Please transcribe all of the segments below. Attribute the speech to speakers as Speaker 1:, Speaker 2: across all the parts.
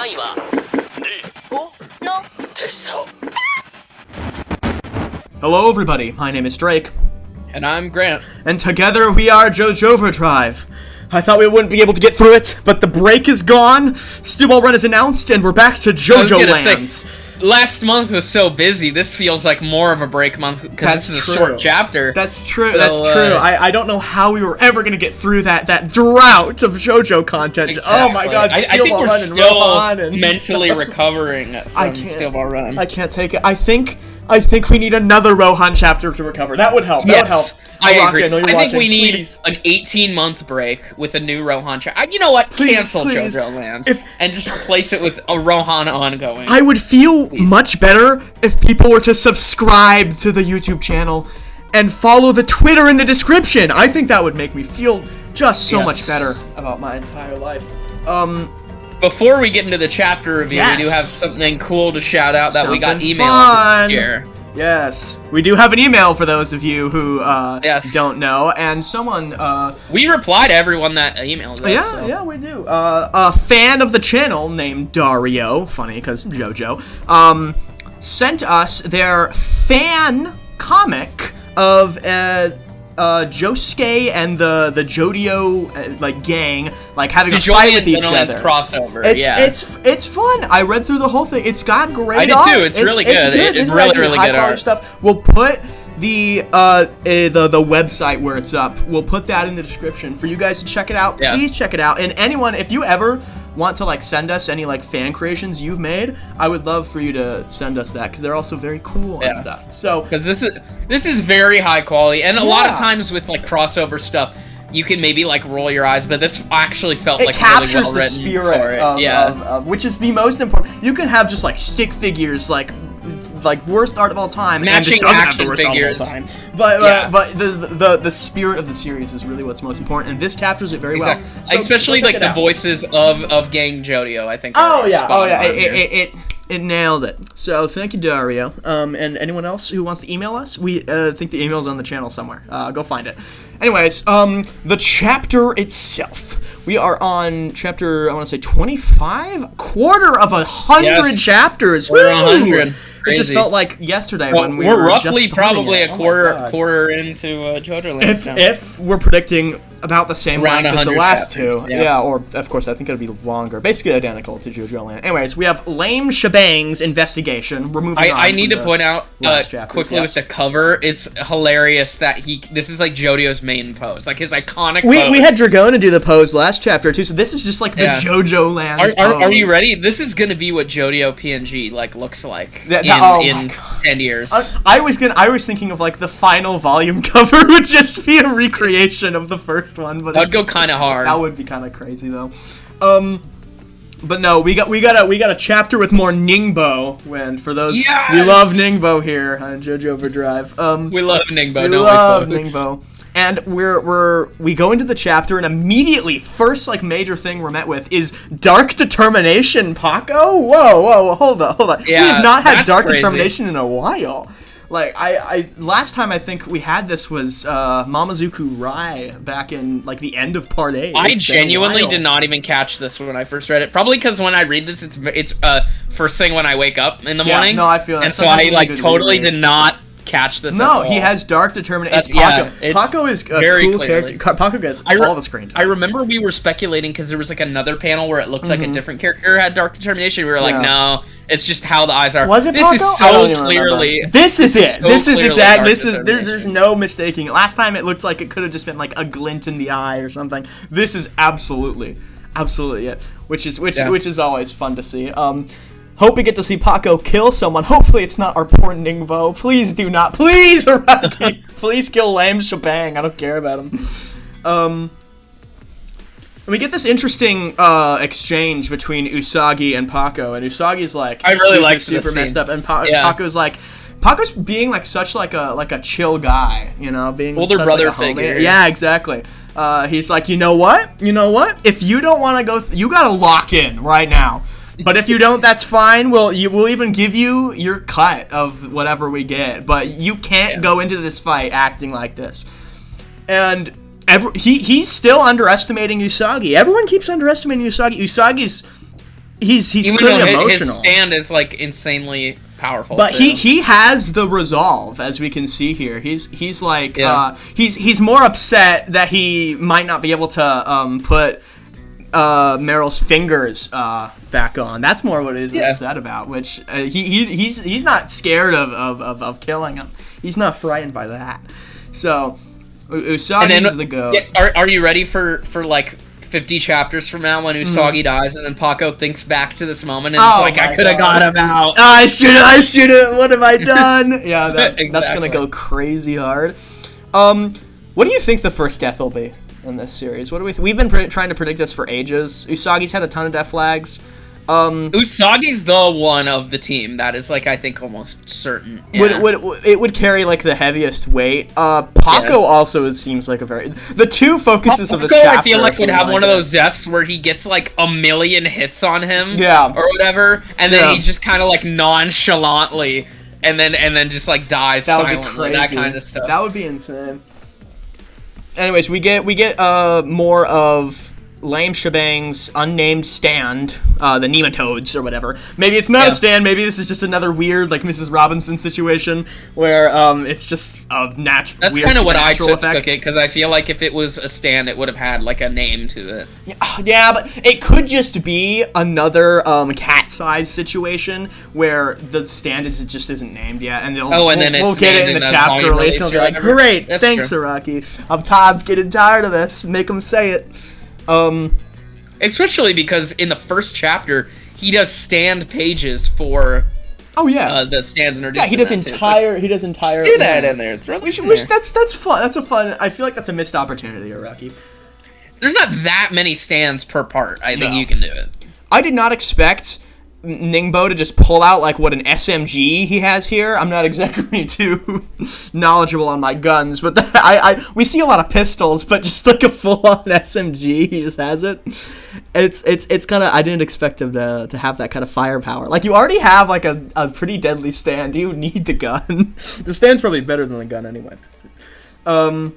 Speaker 1: 単位は5のテスト
Speaker 2: Hello everybody, my name is Drake.
Speaker 3: And I'm Grant.
Speaker 2: And together we are JOJOLands. I thought we wouldn't be able to get through it, but the break is gone, Stillball Run is announced, and we're back to JOJOLands.
Speaker 3: Last month was so busy, this feels like more of a break month, because this is a short chapter.
Speaker 2: That's true, that's true. I don't know how we were ever going to get through that drought of JOJO content.
Speaker 3: Exactly.
Speaker 2: Oh my god,
Speaker 3: I think we're still mentally recovering from Stillball Run.
Speaker 2: I can't take it. I think we need another Rohan chapter to recover. That would help. That would help.
Speaker 3: I agree. I think we need an 18-month break with a new Rohan chapter. You know what? Cancel JOJOLands and just replace it with a Rohan ongoing.
Speaker 2: I would feel much better if people were to subscribe to the YouTube channel and follow the Twitter in the description. I think that would make me feel just so much better about my entire life.
Speaker 3: Before we get into the chapter review, we do have something cool to shout out that we got email here.
Speaker 2: Yes, we do have an email for those of you who don't know, and someone
Speaker 3: we reply to everyone that emails us.
Speaker 2: Yeah, we do. A fan of the channel named Dario, funny because JoJo, sent us their fan comic of Josuke and the Jodio gang having a fight with each other.
Speaker 3: Crossover.
Speaker 2: It's fun. I read through the whole thing. It's got great
Speaker 3: art. I did too. It's really good. It's really good art.
Speaker 2: Stuff. We'll put the website where it's up. We'll put that in the description for you guys to check it out. Yeah. Please check it out. And anyone, if you ever want to send us any fan creations you've made, I would love for you to send us that because they're also very cool and stuff. So
Speaker 3: because this is very high quality, and a lot of times with crossover stuff, you can maybe roll your eyes, but this actually felt
Speaker 2: it
Speaker 3: like
Speaker 2: captures
Speaker 3: really well
Speaker 2: the spirit of which is the most important. You can have just stick figures worst art of all time,
Speaker 3: matching
Speaker 2: and just doesn't have the
Speaker 3: action
Speaker 2: worst
Speaker 3: figures.
Speaker 2: art of all time. But the spirit of the series is really what's most important, and this captures it very well. So
Speaker 3: especially the voices of Gang Jodio, I think.
Speaker 2: It nailed it. So thank you, Dario. And anyone else who wants to email us, we think the email's on the channel somewhere. Go find it. Anyways, the chapter itself. We are on chapter, I want to say 25? Quarter of 100 chapters.
Speaker 3: We're 100.
Speaker 2: It just felt like yesterday when we
Speaker 3: were
Speaker 2: were
Speaker 3: roughly
Speaker 2: just
Speaker 3: probably a quarter into JOJOLands.
Speaker 2: If we're predicting about the same length as the last
Speaker 3: chapters,
Speaker 2: two, or of course I think it'll be longer, basically identical to JOJOLands. Anyways, we have Laem Chabang's investigation. We're moving on.
Speaker 3: I need to point out quickly with the cover, it's hilarious that this is Jodio's main pose, his iconic pose.
Speaker 2: We had Dragona do the pose last chapter too, so this is just the JOJOLands pose.
Speaker 3: Are you ready? This is gonna be what Jodio PNG looks like in 10 years.
Speaker 2: I was thinking of the final volume cover would just be a recreation of the first one, but
Speaker 3: that would go kind of hard.
Speaker 2: That would be kind of crazy though. But no, we got a chapter with more Ningbo. When for those we love Ningbo here on JoJo Overdrive.
Speaker 3: We love Ningbo.
Speaker 2: We love Ningbo. And we go into the chapter, and immediately first major thing we're met with is dark determination. Paco, whoa, hold on.
Speaker 3: Yeah,
Speaker 2: we have not had dark determination in a while. Last time I think we had this was Mamazuku Rai back in the end of part 8.
Speaker 3: I genuinely did not even catch this when I first read it. Probably because when I read this, it's first thing when I wake up in the morning.
Speaker 2: No, I feel that.
Speaker 3: And so I totally did not catch this.
Speaker 2: No, he has dark determination. It's Paco. Paco is a cool character. Paco gets all the screen time.
Speaker 3: I remember we were speculating because there was another panel where it looked like a different character had dark determination. We were like, no, it's just how the eyes are.
Speaker 2: Was it
Speaker 3: Paco?
Speaker 2: This is
Speaker 3: so clearly.
Speaker 2: This is it. This is exactly. This is. There's no mistaking it. Last time it looked like it could have just been a glint in the eye or something. This is absolutely it. Which is always fun to see. Hope we get to see Paco kill someone. Hopefully it's not our poor Ningbo. Please do not. Please, Araki. Please kill Laem Chabang. I don't care about him. And we get this interesting exchange between Usagi and Paco. And Usagi's
Speaker 3: I really
Speaker 2: super messed up. And Paco's Paco's being such a chill guy, being
Speaker 3: older
Speaker 2: such
Speaker 3: brother
Speaker 2: a
Speaker 3: figure.
Speaker 2: Yeah, exactly. He's you know what? If you don't want to go, you gotta lock in right now. But if you don't, that's fine. We'll even give you your cut of whatever we get. But you can't go into this fight acting like this. And he's still underestimating Usagi. Everyone keeps underestimating Usagi. Usagi's he's
Speaker 3: Even
Speaker 2: clearly
Speaker 3: though
Speaker 2: emotional.
Speaker 3: his stand is like insanely powerful.
Speaker 2: But
Speaker 3: too.
Speaker 2: he has the resolve, as we can see here. He's like
Speaker 3: Yeah.
Speaker 2: he's more upset that he might not be able to put Meryl's fingers back on. That's more what he's upset about. Which he's not scared of killing him. He's not frightened by that. So Usagi's the goat.
Speaker 3: Yeah, are you ready for like 50 chapters from now when Usagi dies and then Paco thinks back to this moment and it's like, I could have got him out.
Speaker 2: I should have. What have I done? Yeah,
Speaker 3: Exactly.
Speaker 2: That's gonna go crazy hard. What do you think the first death will be in this series? What do we've been trying to predict this for ages. Usagi's had a ton of death flags.
Speaker 3: Usagi's the one of the team that is like I think almost certain. Yeah.
Speaker 2: Would carry like the heaviest weight. Paco also seems like the two focuses of this chapter.
Speaker 3: I feel like would have one of those deaths where he gets like a million hits on him, or whatever, and then he just kind of like nonchalantly, and then just like dies silently. That kind of stuff.
Speaker 2: That would be insane. Anyways, we get more of Laem Chabang's unnamed stand, the nematodes or whatever. Maybe it's not a stand. Maybe this is just another weird, like Mrs. Robinson situation where it's just a natural.
Speaker 3: That's kind of what I took it, because I feel like if it was a stand, it would have had like a name to it.
Speaker 2: Yeah, but it could just be another cat-size situation where the stand just isn't named yet, and we'll get it in the chapter release. And they'll be like, "Great, thanks, Araki. I'm getting tired of this. Make them say it."
Speaker 3: Especially because in the first chapter, he does stand pages for. Oh yeah, the stands introduced.
Speaker 2: Yeah, he does entire.
Speaker 3: Just do that in there. Throw that in there.
Speaker 2: That's fun. That's a fun. I feel like that's a missed opportunity, Araki.
Speaker 3: There's not that many stands per part. I think you can do it.
Speaker 2: I did not expect Ningbo to just pull out like what an SMG he has here. I'm not exactly too knowledgeable on my guns, but we see a lot of pistols, but just like a full-on SMG, he just has it. It's kind of, I didn't expect him to have that kind of firepower. Like, you already have like a pretty deadly stand. You need the gun. The stand's probably better than the gun anyway. And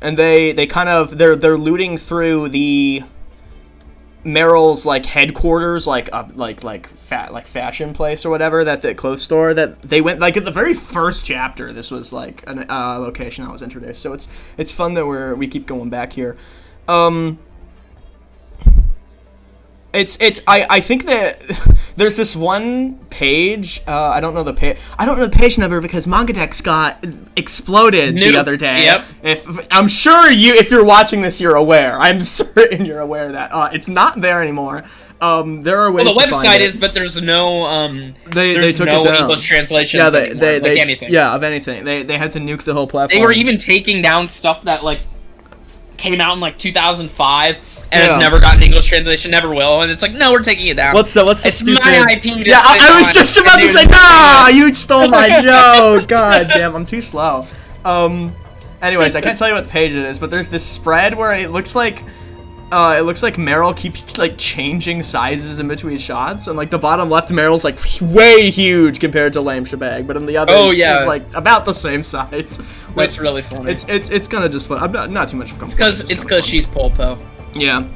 Speaker 2: they kind of they're looting through the Meryl's like headquarters, like fashion place or whatever, that clothes store that they went like at the very first chapter. This was like a location that was introduced, so it's fun that we keep going back here. I think that there's this one page. I don't know the page number because Manga Dex got exploded the other day. Yep. I'm sure if you're watching this, you're aware. I'm certain you're aware that it's not there anymore. There are ways. Well,
Speaker 3: the website is, but there's no
Speaker 2: they took it down.
Speaker 3: English translations anymore, like anything.
Speaker 2: Yeah, of anything. They had to nuke the whole platform.
Speaker 3: They were even taking down stuff that like came out in like 2005. And it's never gotten English translation, never will. And it's like, no, we're taking it down.
Speaker 2: What's the
Speaker 3: it's
Speaker 2: stupid?
Speaker 3: My IP.
Speaker 2: Yeah, I was just about to say, no, you stole my joke. God damn, I'm too slow. Anyways, I can't tell you what page it is, but there's this spread where it looks like Meryl keeps like changing sizes in between shots, and like the bottom left, Meryl's like way huge compared to Laem Chabang, but in the other, it's like about the same size.
Speaker 3: That's really funny.
Speaker 2: It's kind of just fun. I'm not too much of a
Speaker 3: It's because she's Polpo.
Speaker 2: Yeah.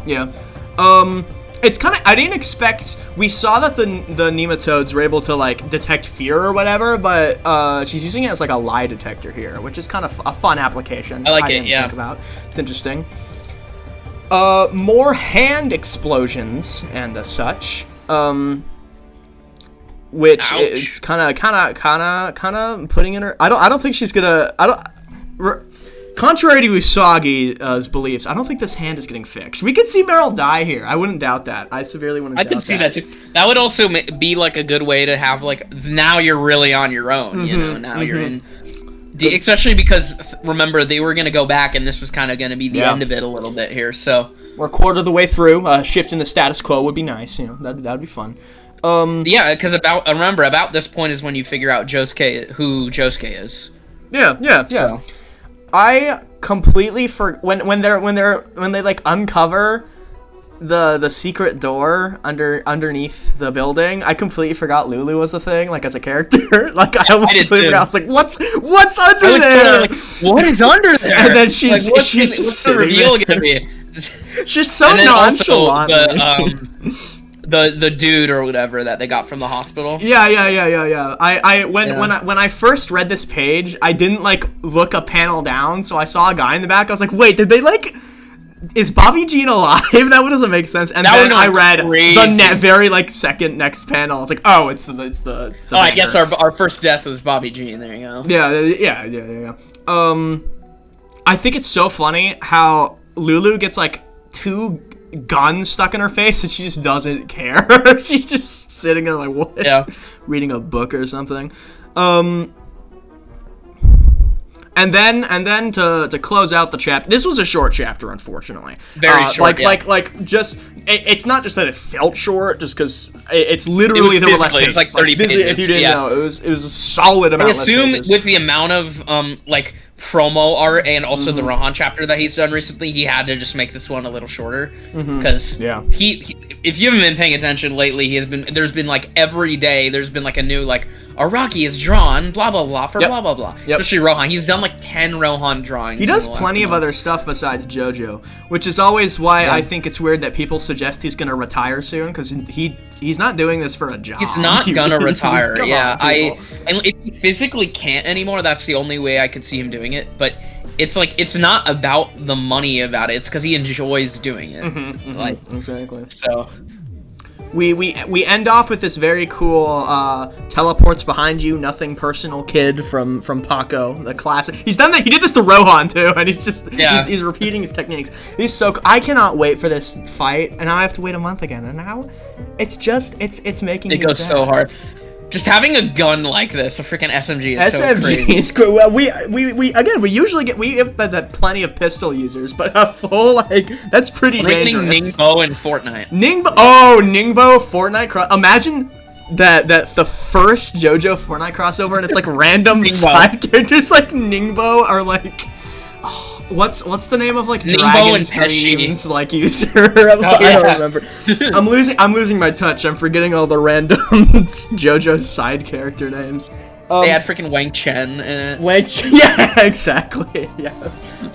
Speaker 2: It's kind of, I didn't expect, we saw that the nematodes were able to like detect fear or whatever, but she's using it as like a lie detector here, which is kind of a fun application.
Speaker 3: I like it, yeah.
Speaker 2: Think about. It's interesting. More hand explosions and the such. Which
Speaker 3: Ouch.
Speaker 2: it's kind of putting in her. I don't think she's gonna. Contrary to Usagi's beliefs, I don't think this hand is getting fixed. We could see Meryl die here. I wouldn't doubt that. I severely wouldn't doubt that.
Speaker 3: I could see that too. That would also be like a good way to have like, now you're really on your own, you know, now you're in. Especially because, remember, they were going to go back and this was kind of going to be the end of it a little bit here, so.
Speaker 2: We're a quarter of the way through. Shifting the status quo would be nice, you know, that'd be fun.
Speaker 3: Yeah, because about this point is when you figure out who Josuke is.
Speaker 2: Yeah. So. I completely when they like uncover the secret door underneath the building. I completely forgot Lulu was a thing, like as a character. Like I almost completely forgot. I was like, what's under there?
Speaker 3: Totally like, what is under there?
Speaker 2: And then she's
Speaker 3: what's the reveal gonna be?
Speaker 2: She's so
Speaker 3: and then also
Speaker 2: nonchalant.
Speaker 3: the dude or whatever that they got from the hospital.
Speaker 2: Yeah. When I first read this page, I didn't like look a panel down, so I saw a guy in the back. I was like, wait, did they like? Is Bobby Jean alive? That one doesn't make sense. And then I read the very like second next panel. It's like, oh, it's the.
Speaker 3: Oh, I guess our first death was Bobby Jean. There you go.
Speaker 2: Yeah. I think it's so funny how Lulu gets like 2 guns stuck in her face and she just doesn't care. She's just sitting there like, what?
Speaker 3: Yeah.
Speaker 2: Reading a book or something. And then to close out the chapter, this was a short chapter, unfortunately.
Speaker 3: Very short.
Speaker 2: It's not just that it felt short, just because it's literally there were less pages.
Speaker 3: It was like 30 pages.
Speaker 2: If you didn't know, it was a solid amount.
Speaker 3: I assume with the amount of like promo art and also the Rohan chapter that he's done recently, he had to just make this one a little shorter because he if you haven't been paying attention lately, there's been like every day there's been like a new like Araki is drawn blah blah blah for blah blah blah. Especially Rohan, he's done like 10 Rohan drawings.
Speaker 2: He does plenty of other stuff besides JoJo, which is always why I think it's weird that people suggest he's gonna retire soon, because he's not doing this for a job.
Speaker 3: He's not gonna retire. And if he physically can't anymore, that's the only way I could see him doing it. But it's like it's not about the money about it. It's because he enjoys doing it.
Speaker 2: Exactly.
Speaker 3: So
Speaker 2: we end off with this very cool teleports behind you, nothing personal kid from Paco, the classic. He's done that. He did this to Rohan too, and he's just he's repeating his techniques. He's so. I cannot wait for this fight, and now I have to wait a month again. And now it's making
Speaker 3: it goes sad. So hard. Just having a gun like this, a freaking SMG is so crazy.
Speaker 2: SMG is cool. Well, we usually have plenty of pistol users, but a full that's pretty dangerous.
Speaker 3: Ningbo in Fortnite.
Speaker 2: Ningbo Fortnite Imagine that the first JoJo Fortnite crossover, and it's like random side characters like Ningbo are like. What's the name of like Dragon Streams like user? I don't remember. I'm losing my touch. I'm forgetting all the random JoJo side character names.
Speaker 3: They had freaking Wang Chen in it.
Speaker 2: Yeah, exactly. Yeah,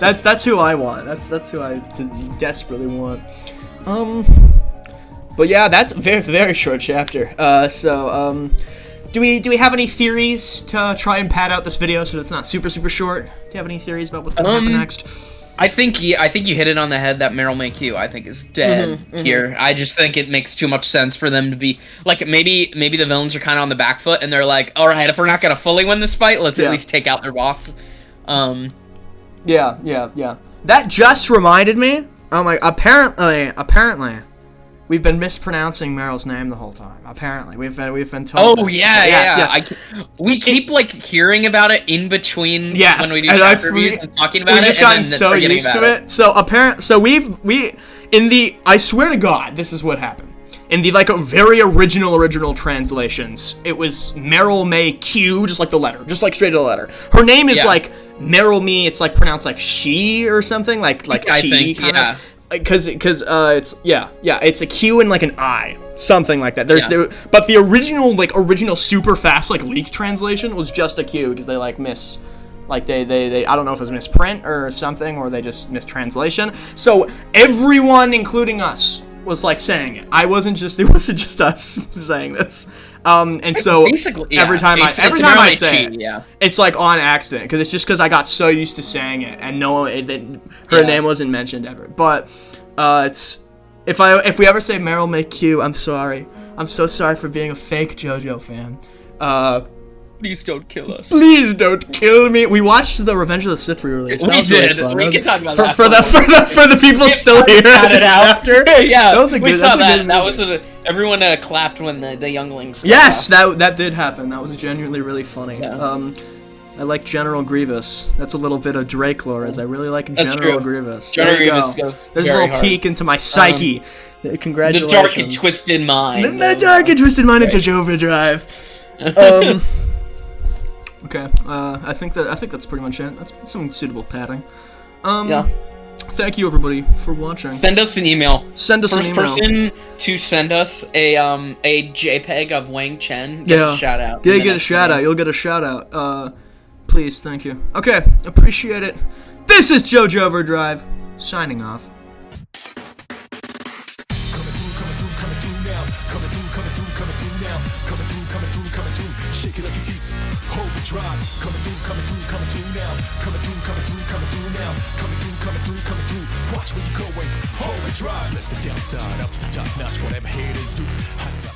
Speaker 2: that's who I want. That's who I desperately want. But yeah, that's a very very short chapter. Do we have any theories to try and pad out this video so it's not super super short? Do you have any theories about what's going to happen next?
Speaker 3: I think you hit it on the head that Meryl Mei I think is dead here. I just think it makes too much sense for them to be like maybe the villains are kind of on the back foot and they're like, all right, if we're not gonna fully win this fight, let's at least take out their boss.
Speaker 2: Yeah. That just reminded me. Oh my! Apparently. We've been mispronouncing Meryl's name the whole time. Apparently, we've been told.
Speaker 3: Oh yes. We keep like hearing about it in between when we do chapter reviews and talking about it.
Speaker 2: We've just gotten so used to it. I swear to God, this is what happened. In the like very original translations, it was Meryl Mei Q, just like the letter, just like straight to the letter. Her name is like Meryl Mei. It's like pronounced like she or something like
Speaker 3: I think kinda.
Speaker 2: Because it's a Q and like an I, something like that. But the original super fast like leak translation was just a Q because they like miss, like they I don't know if it was misprint or something, or they just mistranslation. So everyone, including us, was like saying it. It wasn't just us saying this. And so every time I say it, it's like on accident because it's just because I got so used to saying it and her name wasn't mentioned ever. But if we ever say Meryl Mei Q, I'm sorry. I'm so sorry for being a fake JoJo fan.
Speaker 3: Please don't kill us.
Speaker 2: Please don't kill me. We watched the Revenge of the Sith re-release.
Speaker 3: We did. Really we can talk about that
Speaker 2: for the people still here at this chapter.
Speaker 3: Yeah,
Speaker 2: that was a good.
Speaker 3: We saw that. That was everyone clapped when the younglings.
Speaker 2: Yes, that did happen. That was genuinely really funny. Yeah. I like General Grievous. That's a little bit of Drake lore, as I really like General Grievous.
Speaker 3: General Grievous goes
Speaker 2: There's a little peek into my psyche. Congratulations.
Speaker 3: The dark and twisted mind.
Speaker 2: The dark and twisted mind of JoJo Overdrive. Okay, I think that's pretty much it. That's some suitable padding. Thank you everybody for watching.
Speaker 3: Send us an email.
Speaker 2: First
Speaker 3: person to send us a JPEG of Wang Chen gets a shout out.
Speaker 2: Yeah, you get a shout out. You'll get a shout out. Please, thank you. Okay, appreciate it. This is JoJo Overdrive, signing off.
Speaker 4: Coming through now. Coming through. Shake it like it's heat. Hold the drive. Coming through now. Coming through now. Coming through. Watch where you're going. Hold the drive. Let the downside up to top notch. Whatever here they do. Hot